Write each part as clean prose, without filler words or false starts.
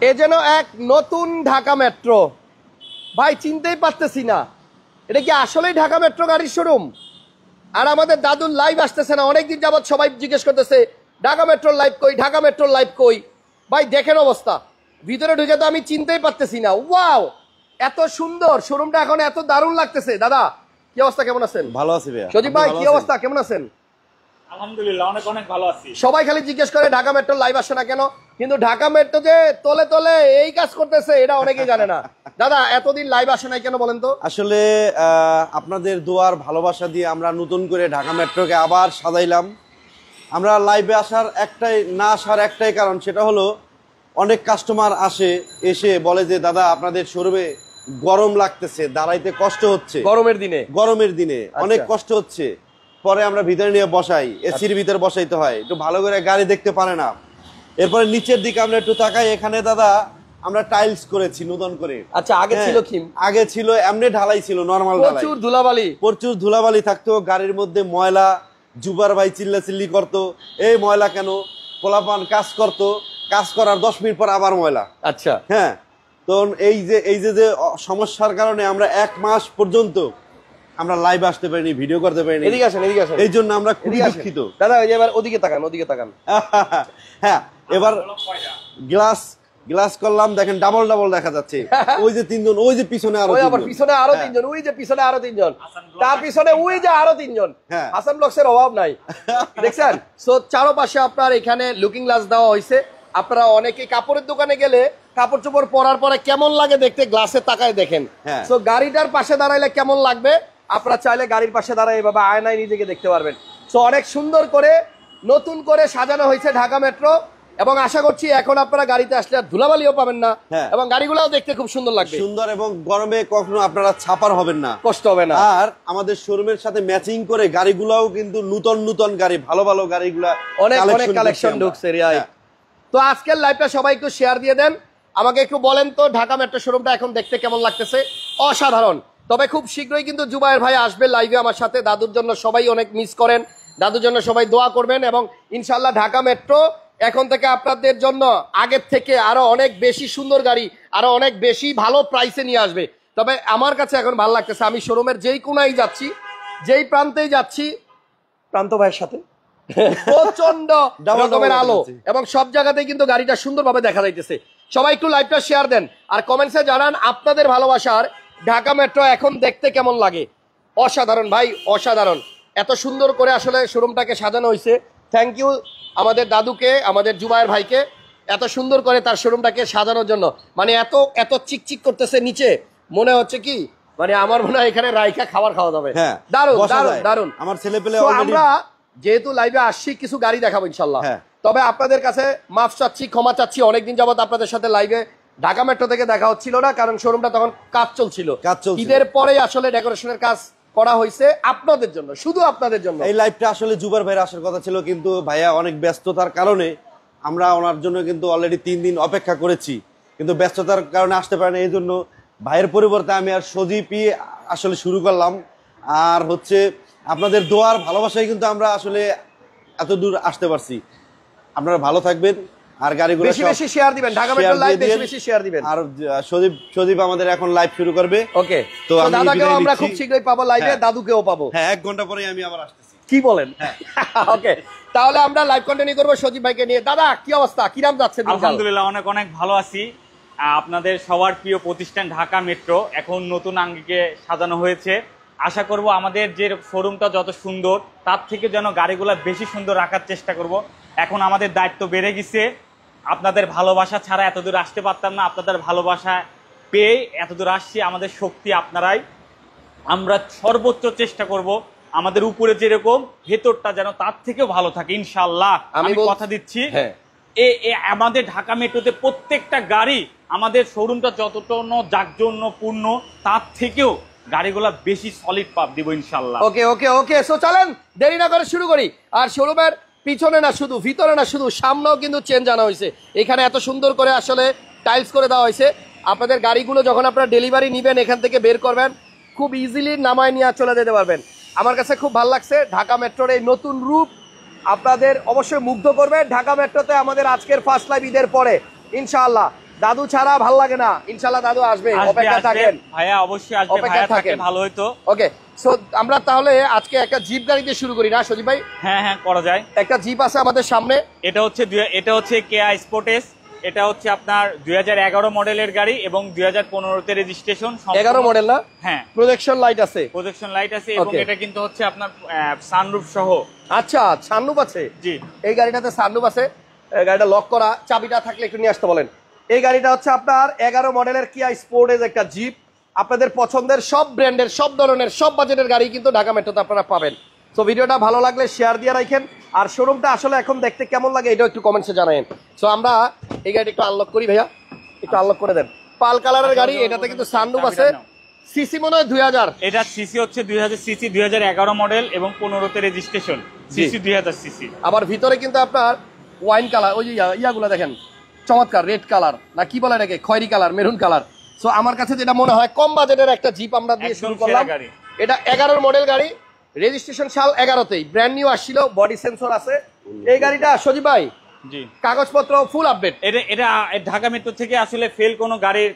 এ যেন এক নতুন ঢাকা মেট্রো। ভাই চিনতেই পারতেছি না, এটা কি আসলেই ঢাকা মেট্রো গাড়ির শোরুম? আর আমাদের দাদুর লাইভ আসতেছে না, অনেকদিন যাবত সবাই জিজ্ঞেস করতেছে ঢাকা মেট্রোর লাইভ কই, ঢাকা মেট্রোর লাইভ কই। ভাই দেখেন অবস্থা, ভিতরে ঢুকে তো আমি চিনতেই পারতেছি না। ওয়াও, এত সুন্দর শোরুমটা, এখন এত দারুণ লাগতেছে। দাদা কি অবস্থা, কেমন আছেন? ভালো আছি ভাইয়া। সজীব ভাই কি অবস্থা, কেমন আছেন? আলহামদুলিল্লাহ, অনেক অনেক ভালো আছি। সবাই খালি জিজ্ঞেস করে ঢাকা মেট্রোর লাইভ আসে না কেন, কিন্তু ঢাকা মেট্রো যে তলে তলে এই কাজ করতেছে এটা অনেকেই জানে না। দাদা এতদিন লাইভ আসে নাই কেন বলেন তো? আসলে আপনাদের দোয়ার ভালোবাসা দিয়ে আমরা নতুন করে ঢাকা মেট্রোকে আবার সাজাইলাম। আমরা লাইভে আসার একটাই কারণ, সেটা হলো অনেক কাস্টমার এসে বলে যে দাদা আপনাদের শোরুমে গরম লাগতেছে, দাঁড়াইতে কষ্ট হচ্ছে, গরমের দিনে অনেক কষ্ট হচ্ছে। পরে আমরা ভিতরে নিয়ে বসাই, এসির ভিতরে বসাইতে হয়, একটু ভালো করে গাড়ি দেখতে পারে না। এরপরে নিচের দিকে আমরা একটু তাকাই, এখানে দাদা আমরা টাইলস করেছি নতুন করে। আচ্ছা, আগে ছিল কি? আগে ছিল এমনি ঢালাই ছিল, নরমাল ঢালাই। প্রচুর ধুলাবালি থাকতো গাড়ির মধ্যে, ময়লা। জুবার ভাই চিল্লাচিল্লি করতো, এই ময়লা কেন? পোলাপান কাজ করতো, কাজ করার 10 মিনিট পর আবার ময়লা। আচ্ছা, হ্যাঁ। তো এই যে সমস্যার কারণে আমরা 1 মাস পর্যন্ত আমরা লাইভ আসতে পারিনি, ভিডিও করতে পারিনি। এদিকে আসেন, এদিকে আসেন। এই জন্য আমরা খুবই দুঃখিত। দাদা এবার ওদিকে তাকান, ওদিকে তাকান। হ্যাঁ, এবার গ্লাস করলাম, দেখেন ডাবল দেখা যাচ্ছে। ওই যে 3 জন, ওই যে পিছনে আরো 3 জন, পিছনে আরো 3 জন, ওই যে পিছনে আরো 3 জন, তার পিছনে ওই যে আরো 3 জন। হাসান ব্লগসের অভাব নাই, দেখছেন? সো চারপাশে আপনার এখানে লুকিং গ্লাস দেওয়া হয়েছে। আপনারা অনেকে কাপড়ের দোকানে গেলে কাপড় চোপড় পরার পরে কেমন লাগে দেখতে, গ্লাসে তাকায় দেখেন। সো গাড়িটার পাশে দাঁড়াইলে কেমন লাগবে, আপনারা চাইলে গাড়ির পাশে দাঁড়ায় এভাবে আয়নায় নিজেকে দেখতে পারবেন। সো অনেক সুন্দর করে নতুন করে সাজানো হয়েছে ঢাকা মেট্রো, এবং আশা করছি এখন আপনারা গাড়িতে আসলে আর ধুলাবালিও পাবেন না, এবং গাড়িগুলোও দেখতে খুব সুন্দর লাগবে। সুন্দর, এবং গরমে কখনো আপনারা ছাপার হবেন না, কষ্ট হবে না। আর আমাদের শোরুমের সাথে ম্যাচিং করে গাড়িগুলাও কিন্তু নতুন গাড়ি, ভালো গাড়িগুলা অনেক কালেকশন ঢুকছে। তো আজকের লাইভটা সবাই একটু শেয়ার দিয়ে দেন। আমাকে একটু বলেন তো ঢাকা মেট্রো শোরুমটা এখন দেখতে কেমন লাগতেছে? অসাধারণ। তবে খুব শীঘ্রই কিন্তু জুবায়ের ভাই আসবে লাইভে আমার সাথে। দাদুর জন্য সবাই অনেক মিস করেন, দাদুর জন্য সবাই দোয়া করবেন, এবং ইনশাল্লাহ ঢাকা মেট্রো এখন থেকে আপনাদের জন্য আগের থেকে আরো অনেক বেশি সুন্দর গাড়ি, আরো অনেক বেশি ভালো প্রাইসে নিয়ে আসবে। তবে আমার কাছে এখন ভালো লাগতেছে, আমি শোরুমের যেই কোনায় যাচ্ছি, যেই প্রান্তেই যাচ্ছি, প্রান্ত ভাইয়ের সাথে প্রচন্ড রকমের আলো, এবং সব জায়গাতেই কিন্তু গাড়িটা সুন্দরভাবে দেখা যাইতেছে। সবাই একটু লাইভটা শেয়ার দেন, আর কমেন্টসে জানান আপনাদের ভালোবাসার ঢাকা মেট্রো এখন দেখতে কেমন লাগে। অসাধারণ ভাই, অসাধারণ। এত সুন্দর করে আসলে শোরুমটাকে সাজানো হয়েছে। থ্যাংক ইউ আমাদের দাদুকে, আমাদের জুবায়ের ভাইকে, এত সুন্দর করে তার শোরুমটাকে সাজানোর জন্য। মানে এত চিকচিক করতেছে নিচে, মনে হচ্ছে কি মানে আমার মনে হয় এখানে রাইখা খাবার খাওয়া যাবে। দারুণ দারুণ দারুণ। আমার ছেলেপেলে আমরা যেহেতু লাইভে আসছি, কিছু গাড়ি দেখাবো ইনশাল্লাহ। তবে আপনাদের কাছে মাফ চাচ্ছি, ক্ষমা চাচ্ছি, অনেকদিন যাবত আপনাদের সাথে লাইভে ঢাকা মেট্রো থেকে দেখা হচ্ছিল না, কারণ শোরুমটা তখন কাজ চলছিল। ঈদের পরেই আসলে ডেকোরেশনের কাজ করা হয়েছে আপনাদের জন্য, শুধু আপনাদের জন্য। এই লাইভটা আসলে জুবার ভাইয়ের আসার কথা ছিল, কিন্তু ভাইয়া অনেক ব্যস্ততার কারণে আমরা ওনার জন্য কিন্তু অলরেডি 3 দিন অপেক্ষা করেছি, কিন্তু ব্যস্ততার কারণে আসতে পারে না। এই জন্য ভাইয়ের পরিবর্তে আমি আর সজীবই আসলে শুরু করলাম। আর হচ্ছে আপনাদের দোয়ার ভালোবাসায় কিন্তু আমরা আসলে এত দূর আসতে পারছি। আপনারা ভালো থাকবেন, আর গাড়িগুলো বেশি বেশি শেয়ার দিবেন, ঢাকা মেট্রো লাইভ বেশি শেয়ার দিবেন। আর সজীব আমাদের এখন লাইভ শুরু করবে। ওকে, তো দাদাকেও আমরা খুব শীঘ্রই পাবো লাইভে, দাদুকেও পাবো। হ্যাঁ, 1 ঘন্টা পরেই আমি আবার আসতেছি। কি বলেন? ওকে, তাহলে আমরা লাইভ কন্টিনিউ করব সজীব ভাইকে নিয়ে। দাদা কি অবস্থা, কি নাম যাচ্ছে? আলহামদুলিল্লাহ, অনেক ভালো আছি। আপনাদের সবার প্রিয় প্রতিষ্ঠান ঢাকা মেট্রো এখন নতুন আঙ্গিকে সাজানো হয়েছে। আশা করব আমাদের যে শোরুমটা যত সুন্দর, তার থেকে যেন গাড়িগুলো বেশি সুন্দর রাখার চেষ্টা করব। এখন আমাদের দায়িত্ব বেড়ে গেছে। আপনাদের ভালোবাসা ছাড়া এতদূর আসতে পারতাম না, আপনাদের ভালোবাসা পেয়ে এতদূর আসছি। আমাদের শক্তি আপনারাই। আমরা সর্বোচ্চ চেষ্টা করব আমাদের উপরে যেরকম, ভেতরটা যেন তার থেকেও ভালো থাকে ইনশাআল্লাহ। আমি কথা দিচ্ছি, আমাদের ঢাকা মেট্রোতে প্রত্যেকটা গাড়ি, আমাদের শোরুমটা যতটা জাঁকজন্যপূর্ণ, তার থেকেও গাড়িগুলা বেশি সলিড পাব দিব ইনশাআল্লাহ। ওকে ওকে ওকে, সো চলেন দেরি না করে শুরু করি। আর শোরুমের পিছনে না শুধু, ভিতরে না শুধু, সামনেও কিন্তু চেঞ্জ আনা হয়েছে। এখানে এত সুন্দর করে আসলে টাইলস করে দেওয়া হয়েছে। আপনাদের গাড়িগুলো যখন আপনারা ডেলিভারি নেবেন, এখান থেকে বের করবেন, খুব ইজিলি নামায় নিয়ে চলে যেতে পারবেন। আমার কাছে খুব ভালো লাগছে ঢাকা মেট্রোর এই নতুন রূপ, আপনাদের অবশ্যই মুগ্ধ করবে। ঢাকা মেট্রোতে আমাদের আজকের ফার্স্ট লাইভ ঈদের পরে ইনশাআল্লাহ দাদু ছাড়া ভাল লাগে না, ইনশাল্লাহ দাদু আসবে, অপেক্ষা থাকেন ভাইয়া, অবশ্যই আসবে, ভাইয়া থাকলে ভালো হতো। ওকে, সো আমরা তাহলে আজকে একটা জিপ গাড়ি দিয়ে শুরু করি না সজীব ভাই? হ্যাঁ হ্যাঁ, করা যায়। একটা জিপ আছে আমাদের সামনে, এটা হচ্ছে কেয়া স্পোর্টেস। এটা হচ্ছে আপনার 2011 মডেলের গাড়ি এবং 2015 তে রেজিস্ট্রেশন। 11 মডেল না? হ্যাঁ, প্রজেকশন লাইট আছে, প্রজেকশন লাইট আছে এবং এটা কিন্তু হচ্ছে আপনার সানরুফ সহ। আচ্ছা, সানরুফ আছে? জি, এই গাড়িটাতে সানরুফ আছে। গাড়িটা লক করা, চাবিটা থাকলে একটু নিয়ে আসতে বলেন। এই গাড়িটা হচ্ছে আপনার 11 মডেলের কিয়া স্পোর্টেজ একটা জিপ। আপনাদের পছন্দের সব ব্র্যান্ডের, সব ধরনের, সব বাজেটের গাড়ি কিন্তু ঢাকা মেট্রোতে আপনারা পাবেন। তো ভিডিওটা ভালো লাগলে শেয়ার দিয়ে রাখেন, আর শোরুমটা আসলে এখন দেখতে কেমন লাগে এটাও একটু কমেন্টসে জানাবেন। সো আমরা এই গাড়িটা একটু আনলক করি ভাইয়া, একটু আনলক করে দেন। পাল কালারের গাড়ি, এটাতে কিন্তু সানরুফ আছে। সিসি মনে হয় 2000। এটা সিসি হচ্ছে 2000 সিসি, 2011 মডেল এবং 15 তে রেজিস্ট্রেশন। CC 2000 CC. আবার ভিতরে কিন্তু আপনার ওয়াইন কালার, ওই যে ইয়াগুলো দেখেন চমৎকার, রেড কালার না কি বলে এটাকে, খয়েরি কালার, মেরুন কালার। সো আমার কাছে যেটা মনে হয় কম বাজেটের একটা জিপ আমরা দিয়ে শুরু করলাম। এটা 11 মডেল গাড়ি, রেজিস্ট্রেশন সাল 11তেই, ব্র্যান্ড নিউ আসছিল, বডি সেন্সর আছে। এই গাড়িটা সজীব ভাই জি, কাগজপত্র ফুল আপডেট। এটা ঢাকা মেট্রো থেকে আসলে ফেল কোনো গাড়ির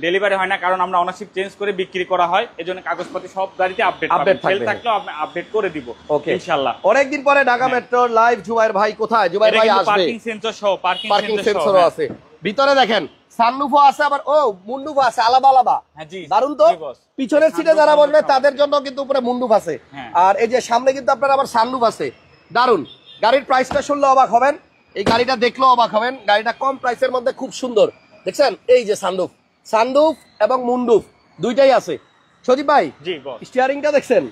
ডেলিভারি হয় না, কারণ আমরা ওনারশিপ চেঞ্জ করে বিক্রি করা হয়, এজন্য কাগজপত্র সব গাড়িতে আপডেট ফেল থাকলেও আপডেট করে দিব ইনশাআল্লাহ। অনেকদিন পরে ঢাকা মেট্রো লাইভ। জুবাইর ভাই কোথায়? জুবাইর ভাই আসবে। পার্কিং সেন্সর সহ, পার্কিং সেন্সরও আছে ভিতরে, দেখেন সানরুফও আছে, আবার ও মুন্ডুফ আছে, আলাদা আলাদা। দারুন তো। পিছনের সিটে যারা বসবে তাদের জন্য কিন্তু উপরে মুন্ডুফ আছে, আর এই যে সামনে কিন্তু আপনার আবার সানরুফ আছে। দারুন। গাড়ির প্রাইসটা শুনলে অবাক হবেন, এই গাড়িটা দেখলেও অবাক হবেন। গাড়িটা কম প্রাইসের মধ্যে খুব সুন্দর, দেখছেন এই যে সানরুফ, সানরুফ এবং মুন্ডুফ দুইটাই আছে। সজীব ভাই স্টিয়ারিংটা দেখছেন,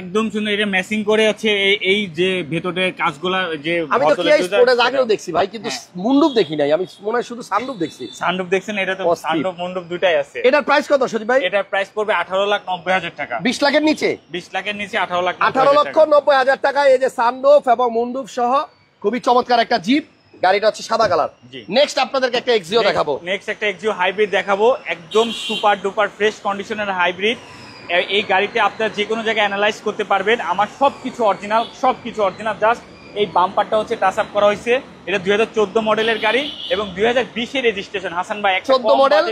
একদম সুন্দর, এটা ম্যাচিং করে আছে। এই যে ভেতরে কাজগুলা, যে আমি তো কিয়া স্পোর্টেজ আগেও দেখছি ভাই, কিন্তু মুন্ডুফ দেখি নাই, আমি মনে হয় শুধু সানরুফ দেখছি। সানরুফ দেখছেন? এটা তো সানরুফ মুন্ডুফ দুটাই আছে। এটার প্রাইস কত সজীব ভাই? এটার প্রাইস পড়বে 18,90,000 টাকা। 20 লাখের নিচে? 20 লাখের নিচে 18,90,000 টাকা। এই যে সানরুফ এবং মুন্ডুফ সহ খুবই চমৎকার একটা জিপ। গাড়িটা হচ্ছে সাদা কালার। নেক্সট আপনাদেরকে একটা এক্সিও দেখাবো। নেক্সট একটা এক্সিও হাইব্রিড দেখাবো, একদম সুপার ডুপার ফ্রেশ কন্ডিশনের হাইব্রিড। এই গাড়িতে আপনারা যে কোনো জায়গায় অ্যানালাইজ করতে পারবেন। আমার সবকিছু অরিজিনাল, সবকিছু অরিজিনাল, জাস্ট এই বাম্পারটা হচ্ছে টাচ আপ করা হয়েছে। এটা 2014 মডেলের গাড়ি এবং 2020 এর রেজিস্ট্রেশন। হাসান ভাই, 14 মডেল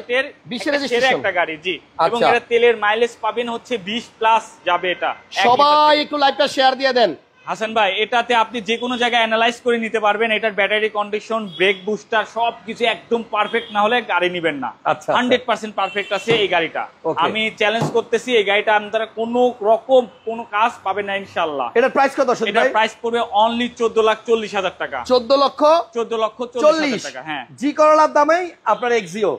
20 এর রেজিস্ট্রেশন একটা গাড়ি। জি, এবং এটা তেলের মাইলেজ পাবেন হচ্ছে 20+ যাবে। এটা সবাই একটু লাইভটা শেয়ার দিয়ে দেন। হাসান ভাই, এটাতে আপনি যে কোনো জায়গায় অ্যানালাইজ করে নিতে পারবেন। এটার ব্যাটারি কন্ডিশন, ব্রেক বুস্টার সবকিছু একদম পারফেক্ট না হলে গাড়ি নেবেন না। 100% পারফেক্ট আছে এই গাড়িটা। আমি চ্যালেঞ্জ করতেছি, এই গাড়িটা আপনারা কোনো রকম কোনো কাজ পাবেন না ইনশাআল্লাহ। এটার প্রাইস কত? এটার প্রাইস পড়বে অনলি 14,40,000 টাকা। 14,40,000 টাকা। হ্যাঁ, জি করলার দামেই আপনার এক্সিও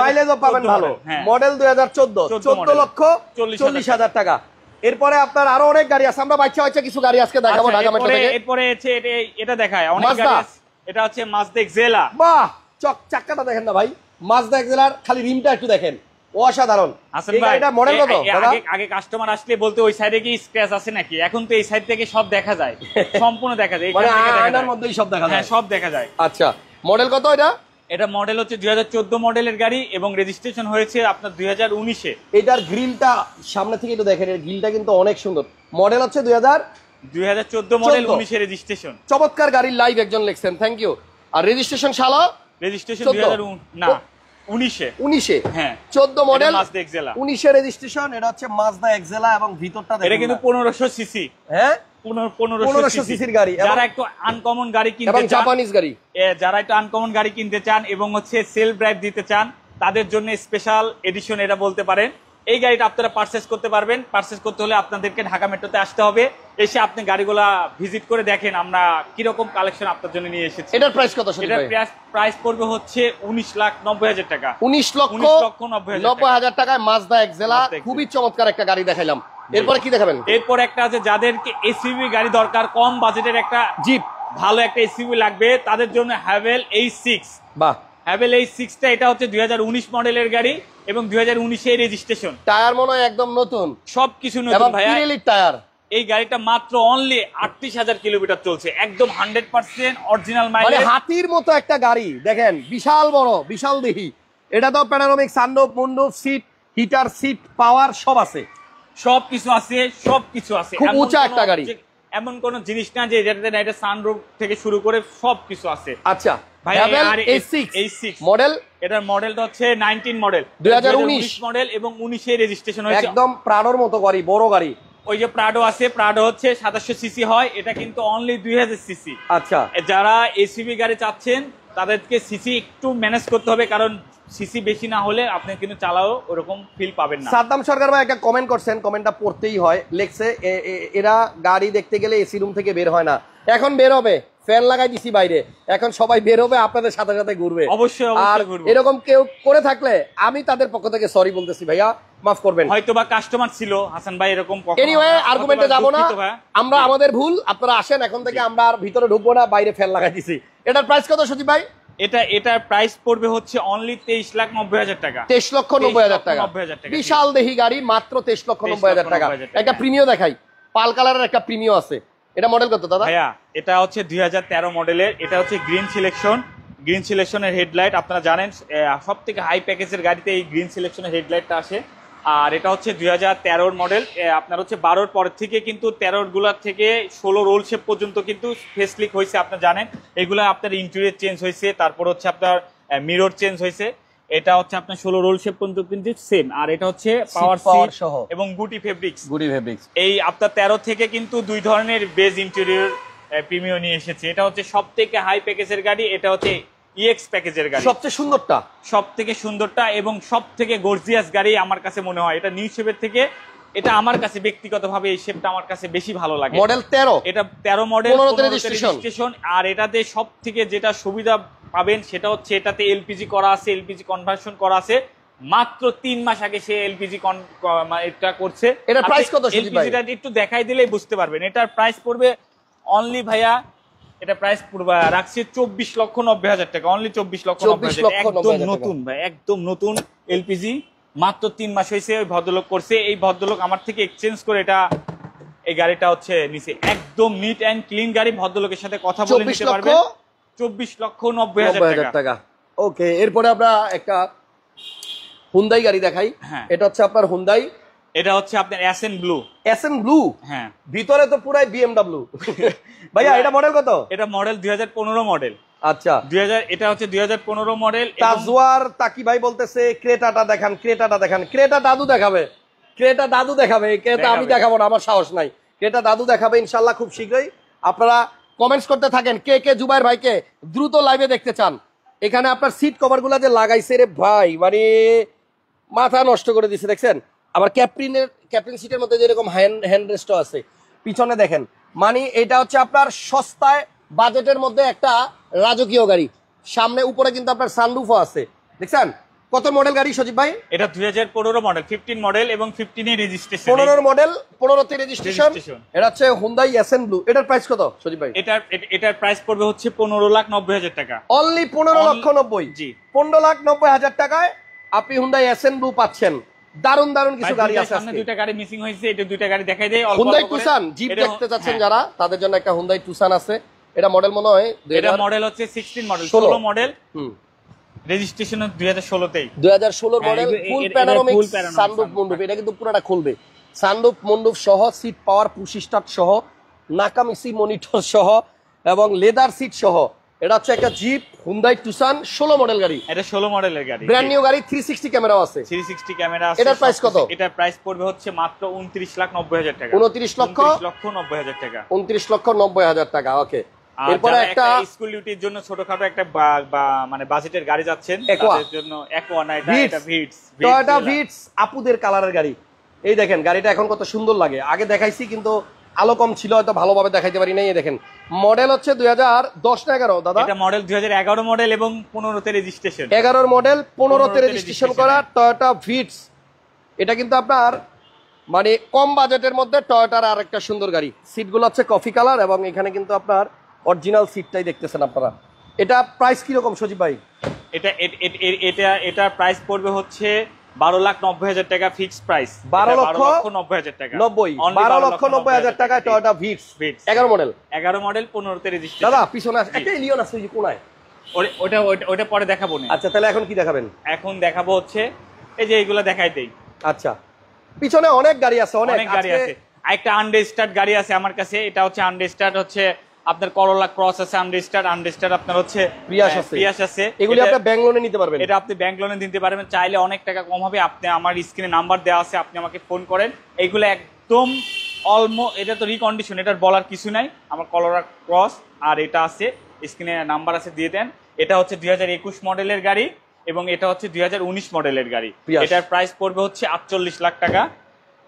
মাইলেজও পাবেন ভালো। মডেল 2014, 14,40,000 টাকা। এরপরে আপনার আরো অনেক গাড়ি আছে, আমরা বাচ্চা কিছু গাড়ি আজকে দেখাবো ঢাকা মেট্রো থেকে। এরপরে এটা দেখায় অনেক গাড়ি আছে। এটা হচ্ছে মাজদা এক্সেলা। বাহ, চাক্কাটা দেখেন না ভাই, মাজদা এক্সেলার খালি রিমটা একটু দেখেন, অসাধারণ। এই গাড়িটা মডেল কত? আগে কাস্টমার আসলে বলতে ওই সাইডে কি স্ক্র্যাচ আছে নাকি, এখন তো এই সাইড থেকে সব দেখা যায়, সম্পূর্ণ দেখা যায়, মানে আয়নার মধ্যেই সব দেখা যায়। হ্যাঁ, সব দেখা যায়। আচ্ছা, মডেল কত এটা? এটা মডেল হচ্ছে 2014 মডেলের গাড়ি এবং রেজিস্ট্রেশন হয়েছে আপনার 2019-এ। এটার গ্রিলটা সামনে থেকে একটু দেখেন, এর গ্রিলটা কিন্তু অনেক সুন্দর। মডেল হচ্ছে 2014 মডেল, 19-এ রেজিস্ট্রেশন। চমৎকার গাড়ির লাইভ একজন লিখছেন, থ্যাংক ইউ। আর রেজিস্ট্রেশন সাল? রেজিস্ট্রেশন 19-এ। হ্যাঁ, 14 মডেল, মাজদা এক্সেলা, 19-এ রেজিস্ট্রেশন। এটা হচ্ছে মাজদা এক্সেলা এবং ভিতরটা দেখেন, এটা কিন্তু 1500 সিসি। হ্যাঁ, 1500 সিসির গাড়ি। যারা একটু আনকমন গাড়ি কিনতে চান, জাপানিজ গাড়ি, যারা একটু আনকমন গাড়ি কিনতে চান এবং হচ্ছে সেলফ ড্রাইভ দিতে চান, তাদের জন্য স্পেশাল এডিশন এটা বলতে পারেন। এই গাড়িটা আপনারা পারচেজ করতে পারবেন। পারচেজ করতে হলে আপনাদেরকে ঢাকা মেট্রোতে আসতে হবে, এসে আপনি গাড়িগুলা ভিজিট করে দেখেন আমরা কিরকম কালেকশন আপনার জন্য নিয়ে এসেছি। এটার প্রাইস কত? এটার প্রাইস পড়বে হচ্ছে 19,90,000 টাকা। 19,90,000 টাকায় মাজদা এক্সেলা, খুবই চমৎকার একটা গাড়ি দেখাইলাম। এরপরে কি দেখাবেন? এরপর একটা আছে যাদেরকে এসইউভি গাড়ি দরকার, কম বাজেটের একটা জিপ, ভালো একটা এসইউভি লাগবে, তাদের জন্য হ্যাভেল H6। বাহ, হ্যাভেল H6টা এটা হচ্ছে 2019 মডেলের গাড়ি এবং 2019-এ রেজিস্ট্রেশন। টায়ার মনে হয় একদম নতুন, সবকিছু নতুন ভাইয়া। টায়ার। এই গাড়িটা মাত্র অনলি 38,000 কিলোমিটার চলছে, একদম 100% অরিজিনাল মাইলেজ। মানে হাতির মতো একটা গাড়ি দেখেন, বিশাল বড়, বিশাল দেহি। এটা তো panoramic sunroof, মুন্ডুফ, seat heater, seat পাওয়ার সব আছে, সবকিছু আছে, সবকিছু আছে। খুব উঁচা একটা গাড়ি, এমন কোন জিনিস না যে যেটাতে এটা সানরুফ থেকে শুরু করে সবকিছু আছে। আচ্ছা ভাই Havel আর A6 মডেল, এটার মডেলটা হচ্ছে 19 মডেল 2019 মডেল এবং 19 এ রেজিস্ট্রেশন হয়েছে। একদম প্রাডোর মতো গাড়ি, বড় গাড়ি। ওই যে প্রাডো আছে, প্রাডো হচ্ছে 2700 সিসি হয়, এটা কিন্তু অনলি 2000 সিসি। আচ্ছা, যারা এসইভি গাড়ি চাচ্ছেন তাদেরকে সিসি একটু ম্যানেজ করতে হবে, কারণ সিসি বেশি না হলে আপনি কিন্তু চালাও ওরকম ফিল পাবেন না। সাদ্দাম সরকার ভাই একটা কমেন্ট করছেন, কমেন্টটা পড়তেই হয়, লেখছে এরা গাড়ি দেখতে গেলে এসি রুম থেকে বের হয় না, এখন বের হবে, ফ্যান লাগাই দিছি বাইরে, এখন সবাই বের হবে, আপনাদের সাথে সাথে ঘুরবে। অবশ্যই আর ঘুরবে। এরকম কেউ করে থাকলে আমি তাদের পক্ষ থেকে সরি বলতেছি, ভাইয়া মাফ করবেন। হয়তো বা কাস্টমার ছিল হাসান ভাই এরকম। এনিওয়ে আর্গুমেন্টে যাব না, আমরা আমাদের ভুল, আপনারা আসেন, এখন থেকে আমরা আর ভিতরে ঢুকবো না, বাইরে ফ্যান লাগাই দিছি। এটার প্রাইস কত সজীব ভাই? এটার প্রাইস পড়বে হচ্ছে অনলি 23,90,000 টাকা। 23,90,000 টাকা, বিশাল দেহি গাড়ি, মাত্র 23,90,000 টাকা। একটা প্রিমিয় দেখাই, পাল কালারের একটা প্রিমিয় আছে, এটা মডেল কত দাদা? ভাইয়া এটা হচ্ছে 2013 মডেলের, এটা হচ্ছে গ্রিন সিলেকশনের হেডলাইট। আপনারা জানেন সব থেকে হাই প্যাকেজের গাড়িতে এই গ্রিন সিলেকশনের হেডলাইটটা আসে। আর এটা হচ্ছে 2013 মডেল। আপনার হচ্ছে 12 পরের থেকে কিন্তু 13 গুলার থেকে 16 রোল শেপ পর্যন্ত কিন্তু ফেসলিক হয়েছে, আপনারা জানেন। এগুলো আপনার ইন্টেরিয়র চেঞ্জ হয়েছে, তারপর হচ্ছে আপনার মিরর চেঞ্জ হয়েছে। এটা হচ্ছে আপনার 16 রোল শেপ পর্যন্ত কিন্তু সেম। আর এটা হচ্ছে পাওয়ার সহ এবং গুটি ফেব্রিক্স। এই আপনার 13 থেকে কিন্তু দুই ধরনের বেজ ইন্টেরিয়র প্রিমিয়াম নিয়ে এসেছে। এটা হচ্ছে সব থেকে হাই প্যাকেজের গাড়ি, এটা হচ্ছে ইএক্স প্যাকেজের গাড়ি, সবচেয়ে সুন্দরটা, সব থেকে সুন্দরটা এবং সব থেকে গর্জিয়াস গাড়ি আমার কাছে মনে হয়। এটা নিউ শেপের থেকে এটা আমার কাছে ব্যক্তিগতভাবে এই শেপটা আমার কাছে বেশি ভালো লাগে। মডেল 13, এটা 13 মডেল, 15 রেজিস্ট্রেশন। আর এটাতে সব থেকে যেটা সুবিধা পাবেন সেটা হচ্ছে এটাতে এলপিজি করা আছে, এলপিজি কনভার্সন করা আছে। মাত্র 3 মাস আগে সে এলপিজি এটা করছে। এটার প্রাইস কত? এলপিজিটা একটু দেখাই দিলেই বুঝতে পারবেন। এটার প্রাইস পড়বে অনলি ভাইয়া, এটা প্রাইস রাখছি 24,90,000 টাকা, অনলি 24,90,000। একদম নতুন ভাই, একদম নতুন এলপিজি, মাত্র 3 মাস হয়েছে। ওই ভদ্রলোক করছে, এই ভদ্রলোক আমার থেকে এক্সচেঞ্জ করে এটা এই গাড়িটা হচ্ছে নিচে, একদম নিট অ্যান্ড ক্লিন গাড়ি। ভদ্রলোকের সাথে কথা বলে নিতে পারবেন। 24,90,000 টাকা। ওকে, এরপরে আমরা একটা হুন্ডাই গাড়ি দেখাই। এটা হচ্ছে আপনার হুন্ডাই, এটা হচ্ছে আপনার এসএন ব্লু। হ্যাঁ, ভিতরে তো পুরাই বিএমডব্লিউ। ভাইয়া এটা মডেল কত? এটা মডেল 2015 মডেল। আচ্ছা, 2000, এটা হচ্ছে 2015 মডেল। তাজওয়ার তাকি ভাই বলতেছে ক্রেটাটা দেখান, ক্রেটাটা দেখান। ক্রেটা দাদু দেখাবে, ক্রেটা দাদু দেখাবে, ক্রেটা আমি দেখাবো না, আমার সাহস নাই। ক্রেটা দাদু দেখাবে ইনশাল্লাহ খুব শীঘ্রই। আপনারা কমেন্টস করতে থাকেন কে কে জুবাইর ভাইকে দ্রুত লাইভে দেখতে চান। এখানে আপনার সিট কভার গুলা যে লাগাইছে রে ভাই, মানে মাথা নষ্ট করে দিছে, দেখছেন? আবার ক্যাপ্রিন সিটের মধ্যে যেরকম হ্যান্ড রেস্টও আছে, পিছনে দেখেন। মানে এটা হচ্ছে আপনার সস্তায় বাজেটের মধ্যে একটা রাজকীয় গাড়ি। সামনে উপরে কিন্তু আপনার সানরুফও আছে, দেখছেন? কত মডেল গাড়ি সজীব ভাই? এটা 2015 মডেল, 15 মডেল এবং 15 এর রেজিস্ট্রেশন। 15 মডেল, 15 তে রেজিস্ট্রেশন। এটা হচ্ছে হুন্ডাই এসএন ব্লু। এটার প্রাইস কত সজীব ভাই? এটার প্রাইস পড়বে হচ্ছে 15,90,000 টাকা। অনলি 15,90,000। জি, 15,90,000 টাকায় আপনি হুন্ডাই এসএন ব্লু পাচ্ছেন। দারুন দারুন কিছু গাড়ি আছে। সামনে দুইটা গাড়ি মিসিং হয়েছে, এটা দুইটা গাড়ি দেখাই দেই। হুন্ডাই টুসান জিপ দেখতে যাচ্ছেন যারা, তাদের জন্য একটা হুন্ডাই টুসান আছে। এটা মডেল মনে হয় এটা মডেল হচ্ছে 16 মডেল, 16 মডেল। রেজিস্ট্রেশন 2016 তেই, 2016 মডেল। ফুল প্যানোরামিক সানরুফ মুন্ডুপ, এটা কিন্তু পুরোটা খুলবে। সানরুফ মুন্ডুপ সহ, সিট পাওয়ার, পুশ স্টার্ট সহ, নাকামিসি মনিটর সহ এবং লেদার সিট সহ। এটা হচ্ছে একটা জিপ হুন্ডাই টুসান 16 মডেল গাড়ি। এটা 16 মডেলের গাড়ি, ব্র্যান্ড নিউ গাড়ি। 360 ক্যামেরাও আছে, 360 ক্যামেরা আছে। এটার প্রাইস কত? এটার প্রাইস পড়বে হচ্ছে মাত্র 29,90,000 টাকা। 29,90,000 টাকা। 29,90,000 টাকা। ওকে, এরপরে একটা স্কুল ডিউটির জন্য ছোটখাটো একটা মানে বাজেটের গাড়ি যাচ্ছেন, তাদের জন্য একোয়া না, এটা ভিটস, টয়োটা ভিটস আপুদের কালারের গাড়ি। এই দেখেন গাড়িটা এখন কত সুন্দর লাগে। আগে দেখাইছি কিন্তু আলো কম ছিল, হয়তো ভালোভাবে দেখাইতে পারি নাই। দেখেন মডেল হচ্ছে 2010 না 11 দাদা? এটা মডেল 2011 মডেল এবং 15 তে রেজিস্ট্রেশন। 11 মডেল, 15 তে রেজিস্ট্রেশন করা টয়োটা ভিটস। এটা কিন্তু আপনার মানে কম বাজেটের মধ্যে টয়োটার আরেকটা সুন্দর গাড়ি। সিটগুলো হচ্ছে কফি কালার এবং এখানে কিন্তু আপনার অরিজিনাল সিটটাই দেখতেছেন আপনারা। এটা প্রাইস কি রকম সজীব ভাই? এটা প্রাইস পড়বে হচ্ছে 12,90,000 টাকা, ফিক্সড প্রাইস। 12,90,000 টাকা। 12,90,000 টাকায় টয়োটা ভিটস 11 মডেল। 11 মডেল, 15 তে রেজিস্ট্রেশন। দাদা পিছনে একটা এলিয়ন আছে এই কোনায়, ওটা পরে দেখাবো না। আচ্ছা, তাহলে এখন কি দেখাবেন? এখন দেখাবো হচ্ছে এই যে এইগুলা দেখাই দেই। আচ্ছা, পিছনে অনেক গাড়ি আছে, অনেক গাড়ি আছে। একটা আনরেজিস্টার্ড গাড়ি আছে আমার কাছে, এটা হচ্ছে আনরেজিস্টার্ড, হচ্ছে আপনার করোলা ক্রস আছে, আনরেজিস্টার্ড আপনার হচ্ছে প্রিয়াস আছে। এগুলি আপনি ব্যাংক লোনে নিতে পারবেন। এটা আপনি ব্যাংক লোনে নিতে পারবেন, চাইলে অনেক টাকা কম হবে। আপনি আমার স্ক্রিনে নাম্বার দেওয়া আছে, আপনি আমাকে ফোন করেন। এইগুলো একদম এটা তো রিকন্ডিশন, এটার বলার কিছু নাই। আমার করোলা ক্রস আর এটা আছে, স্ক্রিনে নাম্বার আছে, দিয়ে দেন। এটা হচ্ছে 2021 মডেলের গাড়ি এবং এটা হচ্ছে 2019 মডেলের গাড়ি। এটার প্রাইস পড়বে হচ্ছে 48 লাখ টাকা,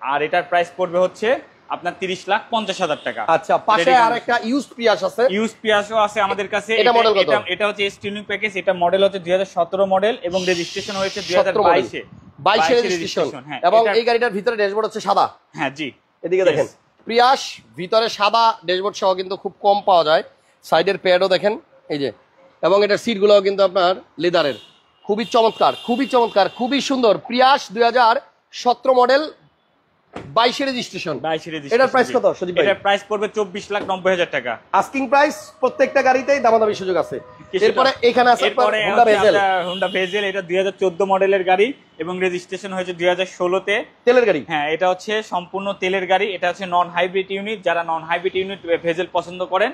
আর এটার প্রাইস পড়বে হচ্ছে আপনার 30,50,000 টাকা। আচ্ছা, পাশে আরেকটা ইউজড পিয়াস আছে। ইউজড পিয়াসও আছে আমাদের কাছে। এটা মডেল কত? এটা হচ্ছে স্টিলিং প্যাকেজ। এটা মডেল হচ্ছে 2017 মডেল এবং রেজিস্ট্রেশন হয়েছে 2022 এ। 22 রেজিস্ট্রেশন। এবং এই গাড়িটার ভিতরে ড্যাশবোর্ড হচ্ছে সাদা। হ্যাঁ জি, এদিকে দেখেন প্রিয়াস ভিতরে সাদা ড্যাশবোর্ড সহ কিন্তু খুব কম পাওয়া যায়। সাইডের প্যাডও দেখেন এই যে, এবং এটার সিটগুলোও কিন্তু আপনার লেদারের। খুবই চমৎকার, খুবই চমৎকার, খুবই সুন্দর। Prius 2017 model, 22 registration. এটার প্রাইস কত সুদীপ ভাই? এটার প্রাইস পড়বে 24,90,000 টাকা। Asking price. প্রত্যেকটা গাড়িতেই দামাদামি সুযোগ আছে। এরপরে এখানে আছে হোন্ডা ভেজেল। হোন্ডা ভেজেল, এটা 2014 মডেলের গাড়ি এবং রেজিস্ট্রেশন হয়েছে 2016 তে। তেলের গাড়ি। হ্যাঁ, এটা হচ্ছে সম্পূর্ণ তেলের গাড়ি। এটা হচ্ছে নন হাইব্রিড ইউনিট। যারা নন হাইব্রিড ইউনিট ভেজেল পছন্দ করেন,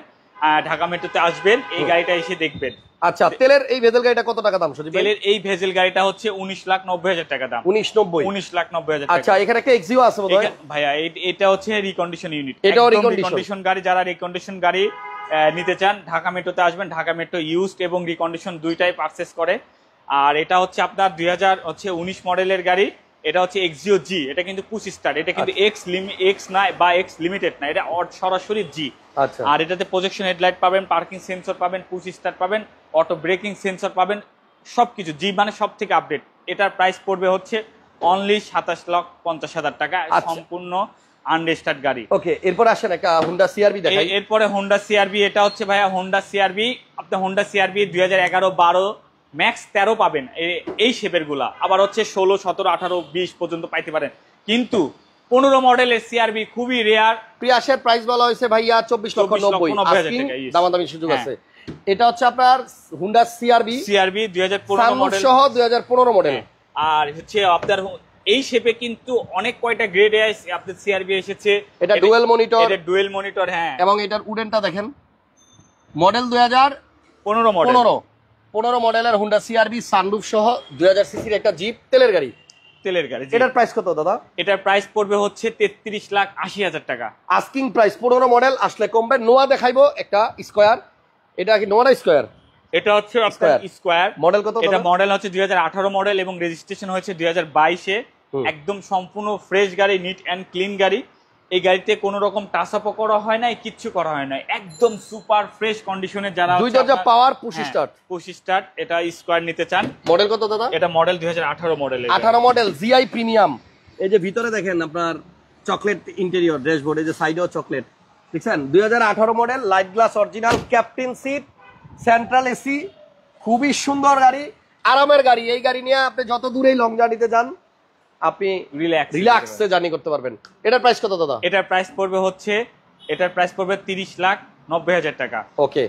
ঢাকা মেট্রোতে আসবেন, এই গাড়িটা এসে দেখবেন। আচ্ছা, তেলের এই ভেজেল গাড়িটা কত টাকা দাম সুদীপ ভাই? তেলের এই ভেজেল গাড়িটা হচ্ছে 19,90,000 টাকা দাম। 19,90,000 টাকা। আচ্ছা, এখানে একটা এক্সিও আছে বোধহয় ভাইয়া। এটা হচ্ছে রিকন্ডিশন ইউনিট। এটাও রিকন্ডিশন গাড়ি। যারা রিকন্ডিশন গাড়ি নিতে চান, ঢাকা মেট্রোতে আসবেন। ঢাকা মেট্রো ইউজড এবং রিকন্ডিশন দুইটাই পারচেজ করে। আর এটা হচ্ছে আপনার 2019 মডেলের গাড়ি। এটা হচ্ছে এক্সিও জি। এটা কিন্তু পুশ স্টার্ট, এটা কিন্তু এক্স না বা এক্স লিমিটেড না, এটা সরাসরি জি। আচ্ছা। আর এটাতে প্রজেকশন হেডলাইট পাবেন, পার্কিং সেন্সর পাবেন, পুশ স্টার্ট পাবেন, অটো ব্রেকিং সেন্সর পাবেন, সবকিছু জি, মানে সব থেকে আপডেট। এটার প্রাইস পড়বে হচ্ছে অনলি 27,50,000 টাকা, সম্পূর্ণ আনরেজিস্টার্ড গাড়ি। ওকে, এরপর আসেন একটা হোন্ডা সিআরভি দেখাই। এরপরে হোন্ডা সিআরভি। এটা হচ্ছে ভাইয়া হোন্ডা সিআরভি। আপনি হোন্ডা সিআরভি 2011, 12, ম্যাক্স 13 পাবেন এই শেপের গুলা। আবার হচ্ছে 16, 17, 18, 20 পর্যন্ত পাইতে পারেন। কিন্তু 15 মডেলের সিআরভি খুবই রেয়ার। প্রিয়াসের প্রাইস বলা হয়েছে ভাইয়া 24,90,000। দামাদামি সুযোগ আছে। এটা হচ্ছে আপনার হোন্ডা সিআরভি 2015 মডেল সহ 2015 মডেল। আর হচ্ছে আপনার এই শেপে কিন্তু অনেক কয়টা গ্রেড আপনার সিআরবি এসেছে। এটা ডুয়েল মনিটর। এটা ডুয়েল মনিটর, হ্যাঁ। এবং এটার উডেনটা দেখেন, মডেল 2015 মডেল। 15 মডেলের হোন্ডা সিআরবি সানরুফ সহ 2000 সিসির একটা জিপ তেলের গাড়ি। এটার প্রাইস কত দাদা? এটার প্রাইস পড়বে হচ্ছে 33,80,000 টাকা। Asking price. 15 মডেল আসলে কমবে। নোয়া দেখাইবো একটা স্কয়ার। এটা কি নোয়া স্কয়ার? এটা হচ্ছে আপনার স্কয়ার। মডেল কত? এটা মডেল হচ্ছে 2018 মডেল এবং রেজিস্ট্রেশন হয়েছে 2022 এ। একদম সম্পূর্ণ ফ্রেশ গাড়ি, নিট এন্ড ক্লিন গাড়ি। এই গাড়িতে কোনো রকম টাচ আপ করা হয় না, কিচ্ছু করা হয় না, একদম সুপার ফ্রেশ কন্ডিশনে। যারা 2 দরজা পাওয়ার পুশ স্টার্ট, এটা স্কয়ার নিতে চান। মডেল কত দাদা? এটা model 2018 model. 18 model GI premium. এই যে ভিতরে দেখেন আপনার চকলেট ইন্টেরিয়র ড্যাশবোর্ড, এই যে সাইডেও চকলেট, দেখছেন? 2018 model, light glass original, captain seat, central AC, খুবই সুন্দর গাড়ি, আরামের গাড়ি। এই গাড়ি নিয়ে আপনি যত দূরেই লং জার্নিতে যান, আপনি রিল্যাক্সে জার্নি করতে পারবেন। এটার প্রাইস কত দাদা? এটার প্রাইস পড়বে 30,90,000 টাকা। ওকে।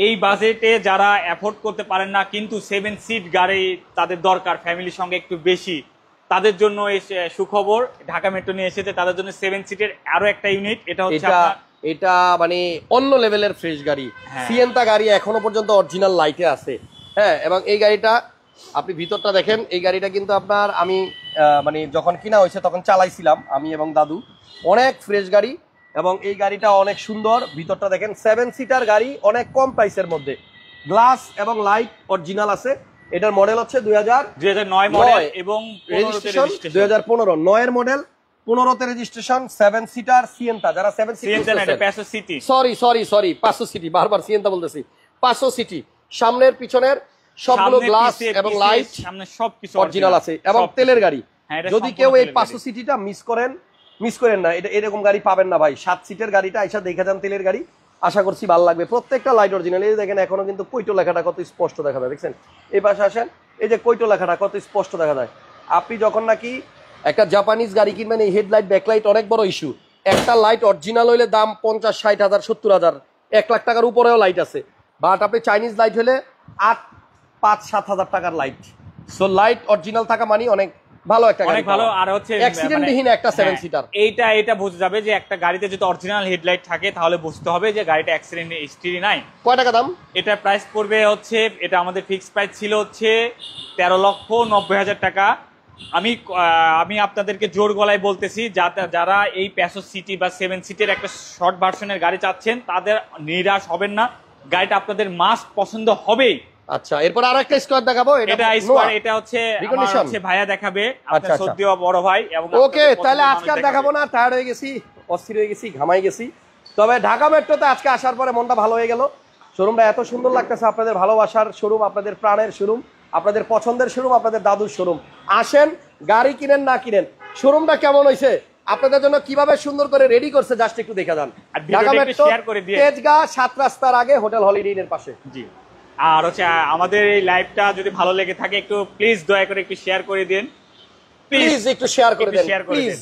এই বাজেটে যারা অ্যাফোর্ড করতে পারেন না, কিন্তু 7 সিট গাড়ি তাদের দরকার, ফ্যামিলির সঙ্গে একটু বেশি, তাদের জন্য সুখবর। ঢাকা মেট্রো নিয়ে এসেছে তাদের জন্য 7 সিটের আরো একটা ইউনিট। এটা হচ্ছে এটা মানে অন্য লেভেলের ফ্রেশ গাড়ি। সিয়েন্তা গাড়ি এখনো পর্যন্ত অরিজিনাল লাইটে আছে। হ্যাঁ, এবং এই গাড়িটা আপনি ভিতরটা দেখেন। এই গাড়িটা কিন্তু আপনার আমি মানে যখন কিনা হয়েছে তখন চালাইছিলাম আমি এবং দাদু। অনেক ফ্রেশ গাড়ি এবং এই গাড়িটা অনেক সুন্দর। ভিতরটা দেখেন, 7 সিটার গাড়ি, অনেক কম প্রাইসের মধ্যে। গ্লাস এবং লাইট অরিজিনাল আছে। এটার মডেল হচ্ছে 2009 মডেল এবং রেজিস্ট্রেশন 2015। 9 এর মডেল, 15তে রেজিস্ট্রেশন, 7 সিটার সিয়েন্তা। যারা 7 সিটি, সরি 500 সিটি, বারবার সিয়েন্তা বলতেছি। 500 সিটি, সামনের পিছনের সবগুলো গ্লাস এবং লাইট সামনে সবকিছু অরিজিনাল আছে এবং তেলের গাড়ি। যদি কেউ এই 500 সিটিটা মিস করেন না, এটা এরকম গাড়ি পাবেন না ভাই। 7 সিটের গাড়িটা আইসা দেখে যান তেলের গাড়ি, আশা করছি ভালো লাগবে। প্রত্যেকটা লাইট অরিজিনাল। এই দেখেন এখনো কিন্তু কৈটো লেখাটা কত স্পষ্ট দেখা যায়, দেখছেন? এই পাশে আসেন, এই যে কৈটো লেখাটা কত স্পষ্ট দেখা যায়। আপনি যখন নাকি একটা জাপানিজ গাড়ি কিনবেন, এই হেডলাইট ব্যাকলাইট অনেক বড় ইস্যু। একটা লাইট অরিজিনাল হইলে দাম 50, 60,000, 70,000, 1 লাখ টাকার উপরেও লাইট আছে। বাট আপনি চাইনিজ লাইট হলে 8, 5, 7 হাজার টাকার লাইট। সো লাইট অরিজিনাল থাকা মানে অনেক ভালো একটা অনেক ভালো। আর হচ্ছে অ্যাক্সিডেন্টহীন একটা 7 সিটার। এইটা বোঝা যাবে যে একটা গাড়িতে যদি অরিজিনাল হেডলাইট থাকে তাহলে বুঝতে হবে যে গাড়িটা অ্যাক্সিডেন্ট হিস্ট্রি নাই। কয় টাকা দাম? এটা প্রাইস পড়বে হচ্ছে, এটা আমাদের ফিক্সড প্রাইস ছিল হচ্ছে 13,90,000 টাকা। আমি আপনাদেরকে জোর গলায় বলতেছি, যারা এই প্যাসো সিটি বা 7 সিটের একটা শর্ট ভার্সনের গাড়ি চাচ্ছেন তাদের নিরাশ হবেন না, গাড়িটা আপনাদের মাস্ট পছন্দ হবেই। আচ্ছা, এরপর আর একটা স্কোয়ার দেখাবো। এটা স্কোয়ার, এটা হচ্ছে আমার হচ্ছে ভাইয়া দেখাবে, আপনার সদ্য বড় ভাই। এবং ওকে, তাহলে আজকে আর দেখাবো না, টায়ার্ড হয়ে গেছি, অস্থির হয়ে গেছি, ঘামাই গেছি। তবে ঢাকা মেট্রোতে আজকে আসার পরে মনটা ভালো হয়ে গেল। শোরুমটা এত সুন্দর লাগতেছে, আপনাদের ভালোবাসার শোরুম, আপনাদের প্রাণের শোরুম, আপনাদের পছন্দের শোরুম, আপনাদের দাদুর শোরুম। আসেন, গাড়ি কিনেন না কিনেন, শোরুমটা কেমন হয়েছে আপনাদের জন্য কিভাবে সুন্দর করে রেডি করছে জাস্ট একটু দেখে যান। ঢাকা মেট্রো, তেজগাঁ 7 রাস্তার আগে হোটেল হলিডে ইনের পাশে। জি। আর হচ্ছে আমাদের এই লাইভটা যদি ভালো লেগে থাকে একটু প্লিজ দয়া করে একটু শেয়ার করে দিন, প্লিজ একটু শেয়ার করে দেন প্লিজ।